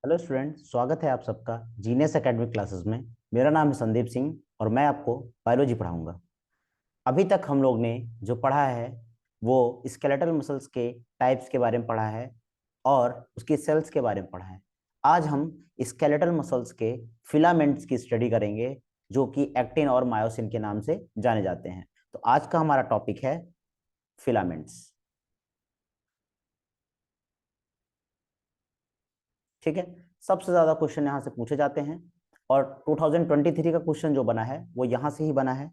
Hello student, स्वागत है आप सबका जीनियस एकेडमिक क्लासेस में। मेरा नाम है संदीप सिंह और मैं आपको बायोलॉजी पढ़ाऊंगा। अभी तक हम लोग ने जो पढ़ा है वो स्केलेटल मसल्स के टाइप्स के बारे में पढ़ा है और उसकी सेल्स के बारे में पढ़ा है। आज हम स्केलेटल मसल्स के फिलामेंट्स की स्टडी करेंगे, जो कि एक्टिन और मायोसिन के नाम से जाने जाते हैं। तो आज का हमारा टॉपिक है फिलामेंट्स। ठीक है। सबसे ज्यादा क्वेश्चन यहाँ से पूछे जाते हैं और 2023 का क्वेश्चन जो बना है वो यहाँ से ही बना है।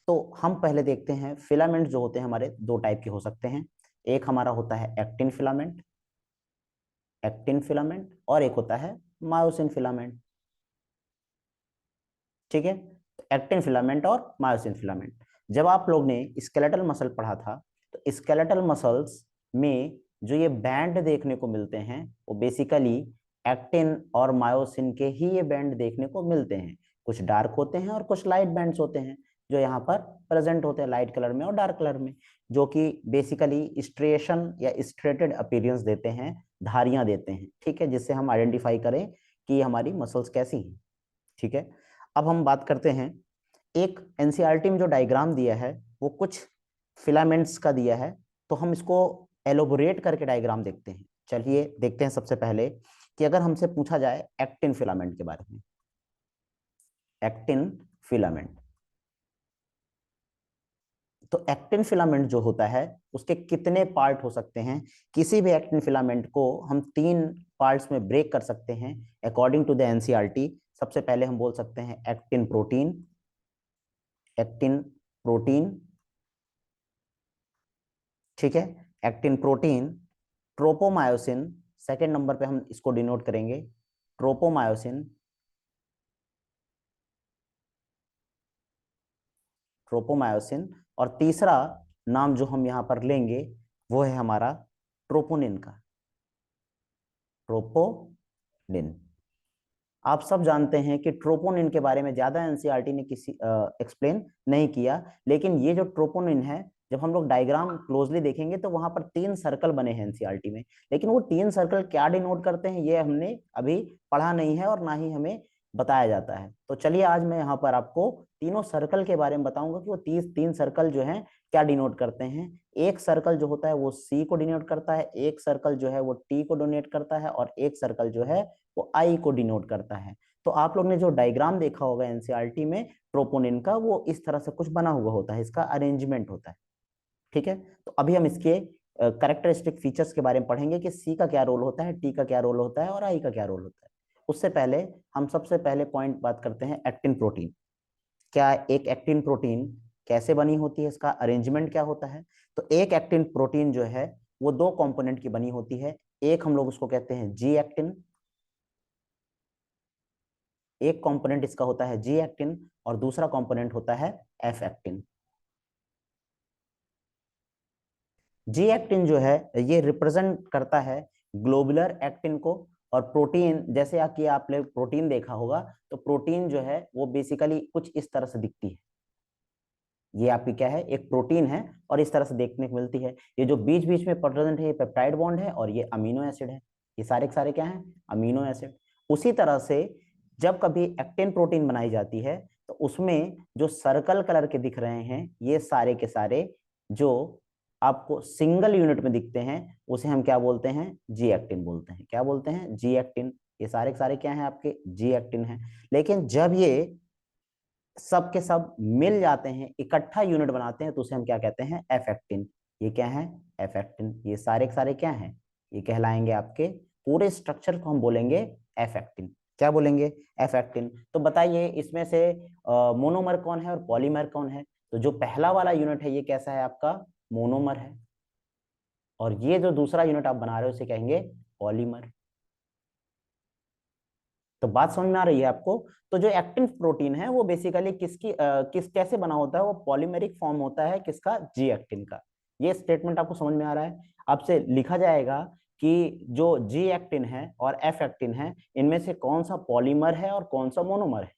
तो हम पहले देखते हैं फिलामेंट जो होते हैं हमारे दो टाइप के हो सकते हैं। एक हमारा होता है एक्टिन फिलामेंट और एक होता है मायोसिन फिलामेंट। ठीक है। एक्टिन फिलामेंट और मायोसिन फिलामेंट, जब आप लोग ने स्केलेटल मसल पढ़ा था तो स्केलेटल मसल्स में जो ये बैंड देखने को मिलते हैं वो बेसिकली एक्टिन और मायोसिन के ही ये बैंड देखने को मिलते हैं। कुछ डार्क होते हैं और कुछ लाइट बैंड्स होते हैं जो यहाँ पर प्रेजेंट होते हैं लाइट कलर में और डार्क कलर में, जो कि बेसिकली स्ट्रेशन या स्ट्रेटेड अपीयरेंस देते हैं, धारियां देते हैं। ठीक है, जिससे हम आइडेंटिफाई करें कि हमारी मसल्स कैसी हैं। ठीक है। अब हम बात करते हैं, एक एनसीईआरटी में जो डायग्राम दिया है वो कुछ फिलामेंट्स का दिया है, तो हम इसको एलोबोरेट करके डायग्राम देखते हैं। चलिए देखते हैं सबसे पहले कि अगर हमसे पूछा जाए एक्टिन फिलामेंट के बारे में। एक्टिन फिलामेंट, तो एक्टिन फिलामेंट जो होता है उसके कितने पार्ट हो सकते हैं? किसी भी एक्टिन फिलामेंट को हम तीन पार्ट्स में ब्रेक कर सकते हैं अकॉर्डिंग टू द एनसीईआरटी। सबसे पहले हम बोल सकते हैं एक्टिन प्रोटीन। ठीक है। Actin protein, tropomyosin, second number पे हम इसको डिनोट करेंगे ट्रोपोमायोसिन। ट्रोपोमायोसिन और तीसरा नाम जो हम यहाँ पर लेंगे वो है हमारा ट्रोपोनिन का, ट्रोपोनिन। आप सब जानते हैं कि ट्रोपोनिन के बारे में ज्यादा एनसीईआरटी ने किसी एक्सप्लेन नहीं किया, लेकिन ये जो ट्रोपोनिन है जब हम लोग डायग्राम क्लोजली देखेंगे तो वहां पर तीन सर्कल बने हैं एनसीईआरटी में, लेकिन वो तीन सर्कल क्या डिनोट करते हैं ये हमने अभी पढ़ा नहीं है और ना ही हमें बताया जाता है। तो चलिए आज मैं यहाँ पर आपको तीनों सर्कल के बारे में बताऊंगा कि वो तीन सर्कल जो है क्या डिनोट करते हैं। एक सर्कल जो होता है वो सी को डिनोट करता है, एक सर्कल जो है वो टी को डोनेट करता है और एक सर्कल जो है वो आई को डिनोट करता है। तो आप लोग ने जो डायग्राम देखा होगा एनसीईआरटी में ट्रोपोनिन का, वो इस तरह से कुछ बना हुआ होता है, इसका अरेंजमेंट होता है। ठीक है। तो अभी हम इसके कैरेक्टरिस्टिक फीचर्स के बारे में पढ़ेंगे कि सी का क्या रोल होता है, टी का क्या रोल होता है और आई का क्या रोल होता है। उससे पहले हम सबसे पहले पॉइंट बात करते हैं एक्टिन प्रोटीन। क्या एक एक्टिन प्रोटीन कैसे बनी होती है, इसका अरेंजमेंट क्या होता है? तो एक एक्टिन प्रोटीन जो है वो दो कंपोनेंट की बनी होती है। एक हम लोग उसको कहते हैं जी एक्टिन, एक कंपोनेंट इसका होता है जी एक्टिन और दूसरा कंपोनेंट होता है एफ एक्टिन। जी एक्टिन जो है ये रिप्रेजेंट करता है ग्लोबुलर एक्टिन को। और प्रोटीन, जैसे कि आपने प्रोटीन देखा होगा तो प्रोटीन जो है वो बेसिकली कुछ इस तरह से दिखती है। ये आपकी क्या है, एक प्रोटीन है और इस तरह से देखने को मिलती है। ये जो बीच बीच में प्रेजेंट है ये पेप्टाइड बॉन्ड है और ये अमीनो एसिड है। ये सारे के सारे क्या हैं, अमीनो एसिड। उसी तरह से जब कभी एक्टिन प्रोटीन बनाई जाती है तो उसमें जो सर्कल कलर के दिख रहे हैं ये सारे के सारे जो आपको सिंगल यूनिट में दिखते हैं उसे हम क्या बोलते हैं, जी एक्टिन बोलते हैं। क्या बोलते हैं, जी एक्टिन। ये सारे के सारे क्या हैं, आपके जी एक्टिन है। लेकिन जब ये सब के सब मिल जाते हैं, इकट्ठा यूनिट बनाते हैं, तो उसे हम क्या कहते हैं, एफ एक्टिन। ये क्या है, एफ एक्टिन। ये सारे के सारे क्या हैं, ये कहलाएंगे आपके, पूरे स्ट्रक्चर को हम बोलेंगे एफ एक्टिन। क्या बोलेंगे, एफ एक्टिन। तो बताइए इसमें से मोनोमर कौन है और पॉलीमर कौन है? तो जो पहला वाला यूनिट है ये कैसा है, आपका मोनोमर है, और ये जो दूसरा यूनिट आप बना रहे हो इसे कहेंगे पॉलीमर। तो बात समझ में आ रही है आपको? तो जो एक्टिन प्रोटीन है वो बेसिकली किस कैसे बना होता है, वो पॉलीमेरिक फॉर्म होता है किसका, जी एक्टिन का। ये स्टेटमेंट आपको समझ में आ रहा है? आपसे लिखा जाएगा कि जो जी एक्टिन है और एफ एक्टिन है इनमें से कौन सा पॉलीमर है और कौन सा मोनोमर है।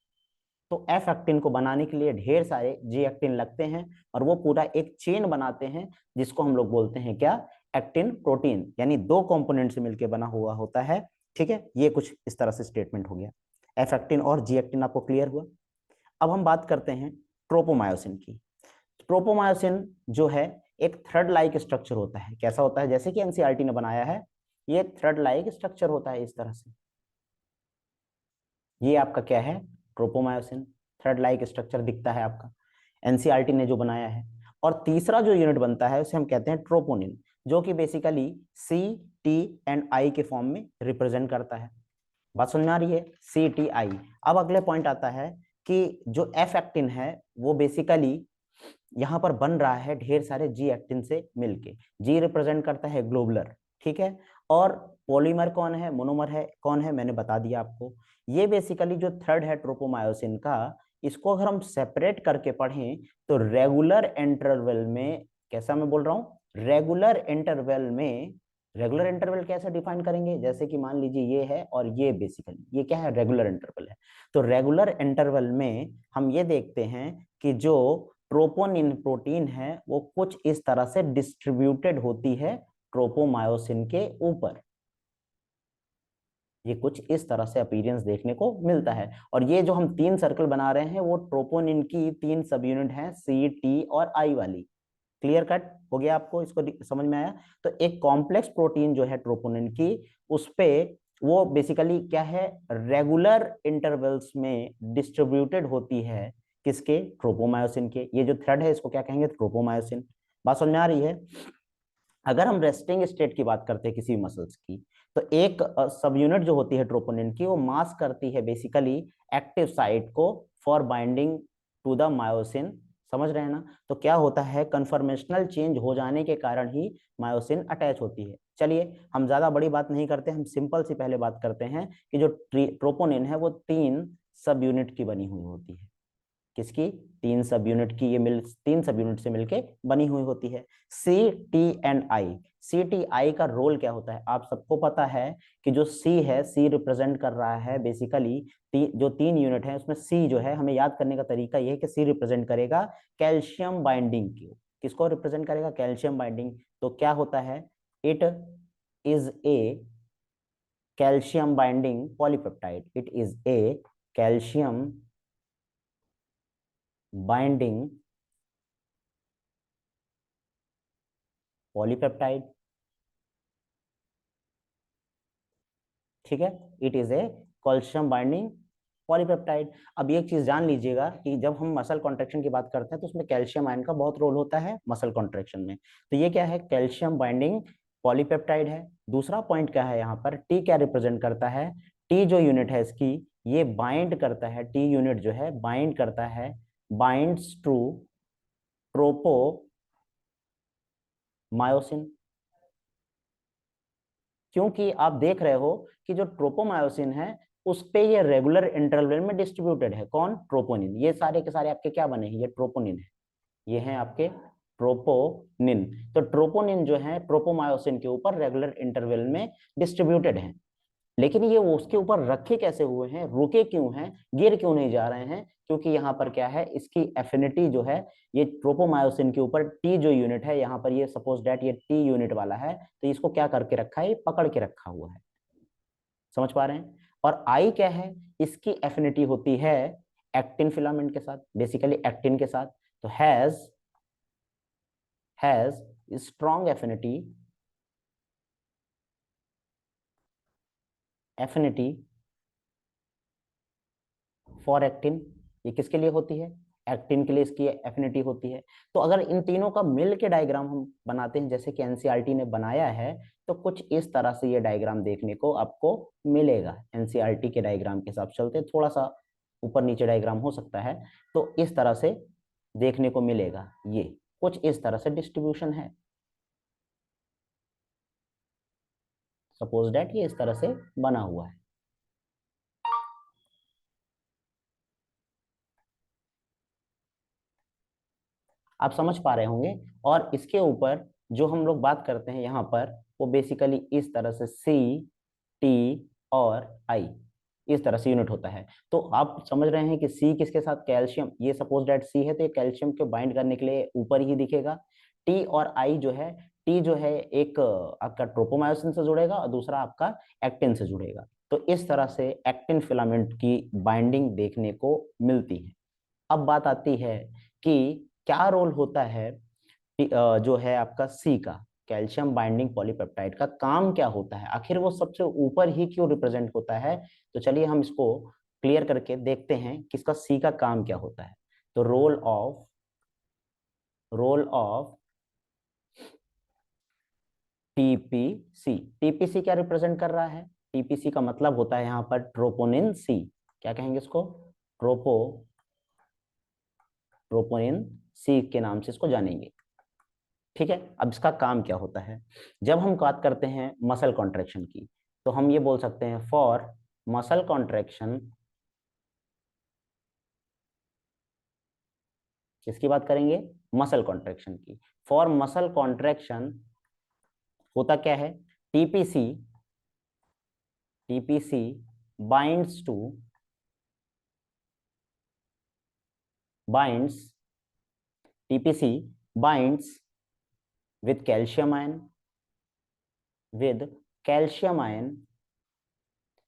तो एफ एक्टिन को बनाने के लिए ढेर सारे जी एक्टिन लगते हैं और वो पूरा एक चेन बनाते हैं जिसको हम लोग बोलते हैं क्या, एक्टिन प्रोटीन। यानी दो कंपोनेंट से मिलकर बना हुआ होता है ठीक है, ये कुछ इस तरह से स्टेटमेंट हो गया। एफ एक्टिन और जी एक्टिन आपको क्लियर हुआ। अब हम बात करते हैं ट्रोपोमायोसिन की। ट्रोपोमायोसिन जो है एक थ्रेड लाइक स्ट्रक्चर होता है। कैसा होता है? जैसे कि एनसीईआरटी ने बनाया है, ये थ्रेड लाइक स्ट्रक्चर होता है इस तरह से। ये आपका क्या है? ट्रोपोमायोसिन। थ्रेड लाइक स्ट्रक्चर दिखता है आपका, एनसीईआरटी ने जो बनाया है। और तीसरा जो यूनिट बनता है उसे हम कहते हैं ट्रोपोनिन, जो कि basically C, T and I के फॉर्म में रिप्रेजेंट करता है। बात समझ में आ रही है? सी, टी, आई। अब अगले पॉइंट आता है कि जो एफ एक्टिन है वो बेसिकली यहाँ पर बन रहा है ढेर सारे जी एक्टिन से मिलके। जी रिप्रेजेंट करता है ग्लोबुलर, ठीक है। और पॉलीमर कौन है, मोनोमर है कौन है, मैंने बता दिया आपको। ये बेसिकली जो थ्रेड है ट्रोपोमायोसिन का, इसको अगर हम सेपरेट करके पढ़ें तो रेगुलर इंटरवल में, कैसा मैं बोल रहा हूँ, रेगुलर इंटरवल में। रेगुलर इंटरवल कैसे डिफाइन करेंगे? जैसे कि मान लीजिए ये है और ये बेसिकली ये क्या है? रेगुलर इंटरवल है। तो रेगुलर इंटरवल में हम ये देखते हैं कि जो ट्रोपोनिन प्रोटीन है वो कुछ इस तरह से डिस्ट्रीब्यूटेड होती है ट्रोपोमायोसिन के ऊपर। ये कुछ इस तरह से अपीयरेंस देखने को मिलता है। और ये जो हम तीन सर्कल बना रहे हैं वो ट्रोपोनिन की तीन सब यूनिट है, सी, टी और आई वाली। क्लियर कट हो गया आपको? इसको समझ में आया? तो एक कॉम्प्लेक्स प्रोटीन जो है ट्रोपोनिन की, उस पे वो बेसिकली क्या है? रेगुलर इंटरवल्स में डिस्ट्रीब्यूटेड होती है। किसके? ट्रोपोमायोसिन के। ये जो थ्रेड है इसको क्या कहेंगे? ट्रोपोमायोसिन। बात समझ में आ रही है? अगर हम रेस्टिंग स्टेट की बात करते हैं किसी मसल्स की, तो एक सब यूनिट जो होती है ट्रोपोनिन की, वो मास्क करती है बेसिकली एक्टिव साइट को for binding to the myosin. समझ रहे हैं ना? तो क्या होता है? कन्फर्मेशनल चेंज हो जाने के कारण ही मायोसिन अटैच होती है। चलिए हम ज्यादा बड़ी बात नहीं करते, हम सिंपल सी पहले बात करते हैं कि जो ट्रोपोनिन है वो तीन सब यूनिट की बनी हुई होती है। किसकी? तीन सब यूनिट की। ये तीन सब यूनिट से मिलके बनी हुई होती है। C, T and I. C, T, I का रोल क्या होता है? आप सबको पता है कि जो सी है, सी रिप्रेजेंट कर रहा है बेसिकली जो तीन यूनिट है उसमें सी जो है, हमें याद करने का तरीका यह है कि सी रिप्रेजेंट करेगा कैल्शियम बाइंडिंग की। किसको रिप्रेजेंट करेगा? Calcium binding. तो क्या होता है? It is a calcium binding polypeptide. It is a calcium binding polypeptide. ठीक है, it is a calcium binding polypeptide. अब एक चीज जान लीजिएगा कि जब हम मसल कॉन्ट्रेक्शन की बात करते हैं तो उसमें कैल्शियम आयन का बहुत रोल होता है मसल कॉन्ट्रेक्शन में। तो ये क्या है? कैल्शियम बाइंडिंग पॉलीपेप्टाइड है। दूसरा पॉइंट क्या है यहाँ पर? टी क्या रिप्रेजेंट करता है? टी जो यूनिट है इसकी, ये बाइंड करता है, टी यूनिट जो है बाइंड करता है, बाइंड्स टू ट्रोपोमायोसिन। क्योंकि आप देख रहे हो कि जो ट्रोपोमायोसिन है उस पे ये रेगुलर इंटरवल में डिस्ट्रीब्यूटेड है। कौन? ट्रोपोनिन। ये सारे के सारे आपके क्या बने हैं? ये ट्रोपोनिन है। ये हैं आपके ट्रोपोनिन। तो ट्रोपोनिन जो है ट्रोपोमायोसिन के ऊपर रेगुलर इंटरवल में डिस्ट्रीब्यूटेड है। लेकिन ये उसके ऊपर रखे कैसे हुए हैं, रुके क्यों हैं, गिर क्यों नहीं जा रहे हैं? क्योंकि यहाँ पर क्या है? इसकी एफिनिटी जो है, ये ट्रोपोमायोसिन के ऊपर टी जो यूनिट है यहाँ पर, ये सपोज दैट ये टी यूनिट वाला है, तो इसको क्या करके रखा है? ये पकड़ के रखा हुआ है। समझ पा रहे हैं? और आई क्या है? इसकी एफिनिटी होती है एक्टिन फिलामेंट के साथ, बेसिकली एक्टिन के साथ। तो has strong affinity for actin. ये किसके लिए होती है? एक्टिन के लिए इसकी एफिनिटी होती है। तो अगर इन तीनों का मिल के डायग्राम हम बनाते हैं जैसे कि एनसीईआरटी ने बनाया है, तो कुछ इस तरह से ये डायग्राम देखने को आपको मिलेगा। एनसीईआरटी के डायग्राम के हिसाब चलते, थोड़ा सा ऊपर नीचे डायग्राम हो सकता है, तो इस तरह से देखने को मिलेगा। ये कुछ इस तरह से डिस्ट्रीब्यूशन है। सपोज डेट ये इस तरह से बना हुआ है। आप समझ पा रहे होंगे। और इसके ऊपर जो हम लोग बात करते हैं यहाँ पर, वो बेसिकली इस तरह से सी, टी और आई, इस तरह से यूनिट होता है। तो आप समझ रहे हैं कि सी किसके साथ? कैल्शियम। ये सपोज दैट सी है तो ये कैल्शियम को बाइंड करने के लिए ऊपर ही दिखेगा। टी और आई जो है, टी जो है एक आपका ट्रोपोमायोसिन से जुड़ेगा और दूसरा आपका एक्टिन से जुड़ेगा। तो इस तरह से एक्टिन फिलामेंट की बाइंडिंग देखने को मिलती है। अब बात आती है कि क्या रोल होता है जो है आपका सी का, कैल्शियम बाइंडिंग पॉलीपेप्टाइड का काम क्या होता है, आखिर वो सबसे ऊपर ही क्यों रिप्रेजेंट होता है। तो चलिए हम इसको क्लियर करके देखते हैं कि इसका सी का काम क्या होता है। तो रोल ऑफ टीपीसी, टीपीसी क्या रिप्रेजेंट कर रहा है, टीपीसी का मतलब होता है यहाँ पर ट्रोपोनिन सी। क्या कहेंगे इसको, ट्रोपोनिन सी के नाम से इसको जानेंगे। ठीक है, अब इसका काम क्या होता है। जब हम बात करते हैं मसल कॉन्ट्रैक्शन की, तो हम ये बोल सकते हैं फॉर मसल कॉन्ट्रैक्शन, किसकी बात करेंगे, मसल कॉन्ट्रैक्शन की। फॉर मसल कॉन्ट्रैक्शन होता क्या है, TPC TPC binds to binds TPC binds with calcium ion with calcium ion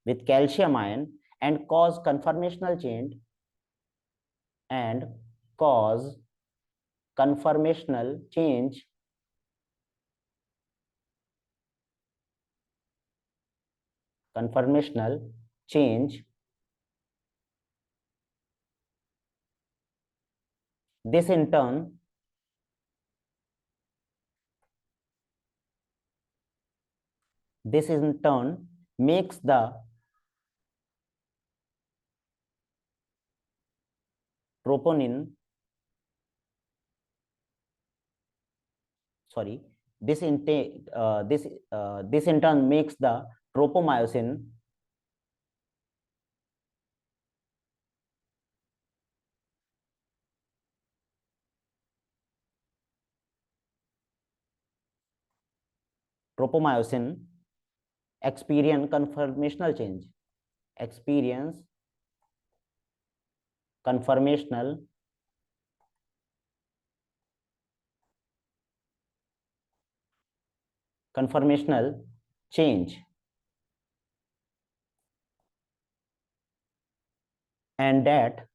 with calcium ion and cause conformational change and cause conformational change conformational change. This in turn this in turn makes the troponin, sorry, this in turn makes the tropomyosin tropomyosin experience conformational change, experience conformational change and that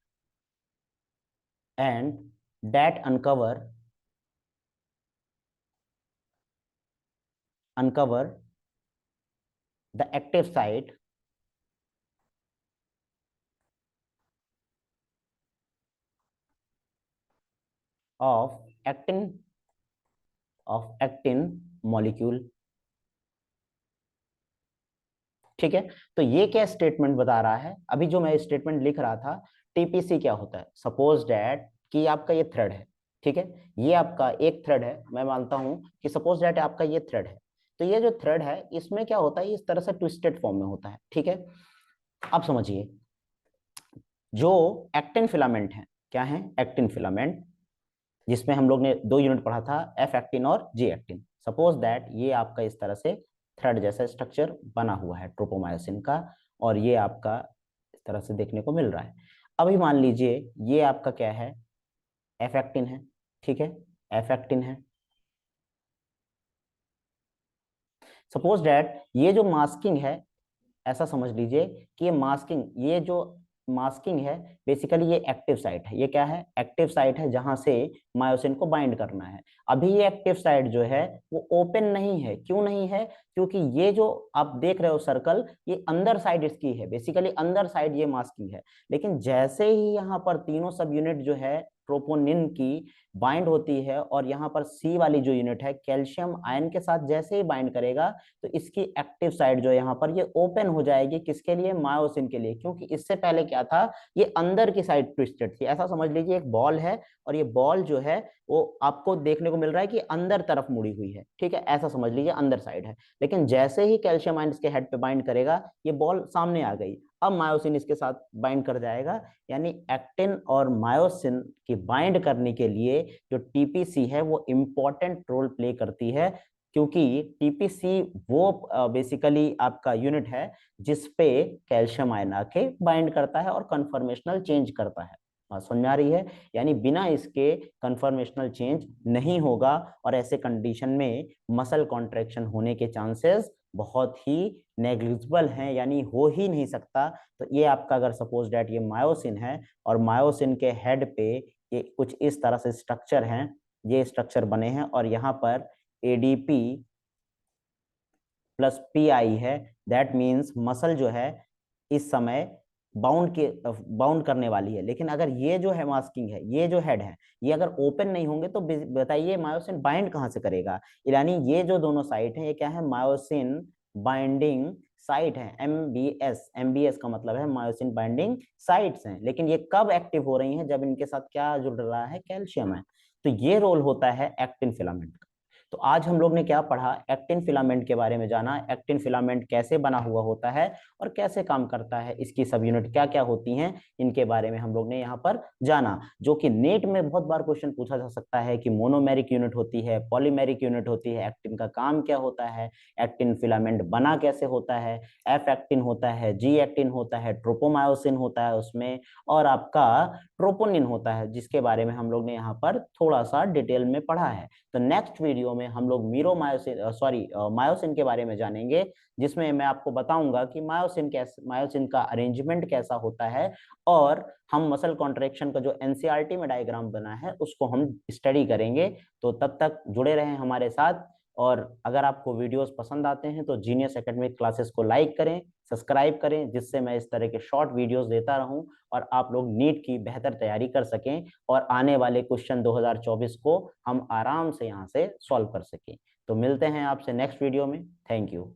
uncover the active site of actin molecule। ठीक है, तो ये क्या statement बता रहा है, अभी जो मैं स्टेटमेंट लिख रहा था, टीपीसी क्या होता है, सपोज दैट कि आपका ये थ्रेड है। ठीक है, ये आपका एक थ्रेड है, मैं मानता हूं कि सपोज दैट आपका ये थ्रेड है। तो ये जो थ्रेड है इसमें क्या होता है, इस तरह से ट्विस्टेड फॉर्म में होता है। ठीक है, अब समझिए, जो एक्टिन फिलामेंट है, क्या है, एक्टिन फिलामेंट, जिसमें हम लोग ने 2 यूनिट पढ़ा था, एफ एक्टिन और जी एक्टिन। सपोज दैट ये आपका इस तरह से थ्रेड जैसा स्ट्रक्चर बना हुआ है ट्रोपोमायोसिन का, और ये आपका इस तरह से देखने को मिल रहा है। अभी मान लीजिए ये आपका क्या है, एफ एक्टिन है। ठीक है, एफ एक्टिन है। सपोज दैट ये जो मास्किंग है, ऐसा समझ लीजिए कि ये जो मास्किंग है, बेसिकली ये एक्टिव साइट है। ये क्या है, एक्टिव साइट है, जहां से मायोसिन को बाइंड करना है। अभी ये एक्टिव साइट जो है वो ओपन नहीं है। क्यों नहीं है, क्योंकि ये जो आप देख रहे हो सर्कल, ये अंदर साइड इसकी है, बेसिकली अंदर साइड ये मास्किंग है। लेकिन जैसे ही यहाँ पर तीनों सब यूनिट जो है ट्रोपोनिन की बाइंड होती है, और यहाँ पर सी वाली जो यूनिट है कैल्शियम आयन के साथ जैसे ही बाइंड करेगा, तो इसकी एक्टिव साइड जो है यहाँ पर ये ओपन हो जाएगी, किसके लिए, मायोसिन के लिए। क्योंकि इससे पहले क्या था, ये अंदर की साइड ट्विस्टेड थी। ऐसा समझ लीजिए एक बॉल है, और ये बॉल जो है वो आपको देखने को मिल रहा है कि अंदर तरफ मुड़ी हुई है। ठीक है, ऐसा समझ लीजिए अंदर साइड है। लेकिन जैसे ही कैल्शियम आयन इसके हेड पे बाइंड करेगा, ये बॉल सामने आ गई, अब मायोसिन इसके साथ बाइंड कर जाएगा। यानी एक्टिन और मायोसिन की बाइंड करने के लिए जो टीपीसी है वो इंपॉर्टेंट रोल प्ले करती है, क्योंकि टीपीसी वो बेसिकली आपका यूनिट है जिसपे कैल्शियम आयन आके बाइंड करता है और कन्फर्मेशनल चेंज करता है। समझ में आ रही है? यानी बिना इसके कन्फर्मेशनल चेंज नहीं होगा और ऐसे कंडीशन में मसल कॉन्ट्रैक्शन होने के चांसेस बहुत ही नेग्लिजिबल हैं, यानी हो ही नहीं सकता। तो ये आपका अगर सपोज डैट ये मायोसिन है और मायोसिन के हेड पे ये कुछ इस तरह से स्ट्रक्चर हैं, ये स्ट्रक्चर बने हैं और यहाँ पर एडीपी प्लस पी आई है, दैट मीन्स मसल जो है इस समय बाउंड करने वाली है। लेकिन अगर ये जो है मास्किंग है, ये जो हेड है, ये अगर ओपन नहीं होंगे तो बताइए मायोसिन बाइंड कहाँ से करेगा? यानी ये जो दोनों साइट हैं ये क्या है? मायोसिन बाइंडिंग साइट है, एमबीएस। एमबीएस का मतलब है मायोसिन बाइंडिंग साइट्स हैं। लेकिन ये कब एक्टिव हो रही हैं? जब इनके साथ क्या जुड़ रहा है? कैल्शियम है। तो ये रोल होता है एक्टिन फिलामेंट का। तो आज हम लोग ने क्या पढ़ा? एक्टिन फिलामेंट के बारे में जाना, एक्टिन फिलामेंट कैसे बना हुआ होता है और कैसे काम करता है, इसकी सब यूनिट क्या क्या होती हैं, इनके बारे में हम लोग ने यहाँ पर जाना। जो कि नेट में बहुत बार क्वेश्चन पूछा जा सकता है कि मोनोमेरिक यूनिट होती है, पॉलीमेरिक यूनिट होती है, एक्टिन का काम क्या होता है, एक्टिन फिलामेंट बना कैसे होता है, एफ एक्टिन होता है, जी एक्टिन होता है, ट्रोपोमायोसिन होता है उसमें, और आपका ट्रोपोनिन होता है, जिसके बारे में हम लोग ने यहाँ पर थोड़ा सा डिटेल में पढ़ा है। तो नेक्स्ट वीडियो में हम लोग मायोसिन के बारे में जानेंगे, जिसमें मैं आपको बताऊंगा कि मायोसिन का अरेंजमेंट कैसा होता है और हम मसल कॉन्ट्रैक्शन का जो एनसीईआरटी में डायग्राम बना है उसको हम स्टडी करेंगे। तो तब तक जुड़े रहें हमारे साथ। और अगर आपको वीडियोस पसंद आते हैं तो जीनियस एकेडमिक क्लासेस को लाइक करें, सब्सक्राइब करें, जिससे मैं इस तरह के शॉर्ट वीडियोस देता रहूं और आप लोग नीट की बेहतर तैयारी कर सकें और आने वाले क्वेश्चन 2024 को हम आराम से यहाँ से सॉल्व कर सकें। तो मिलते हैं आपसे नेक्स्ट वीडियो में। Thank you.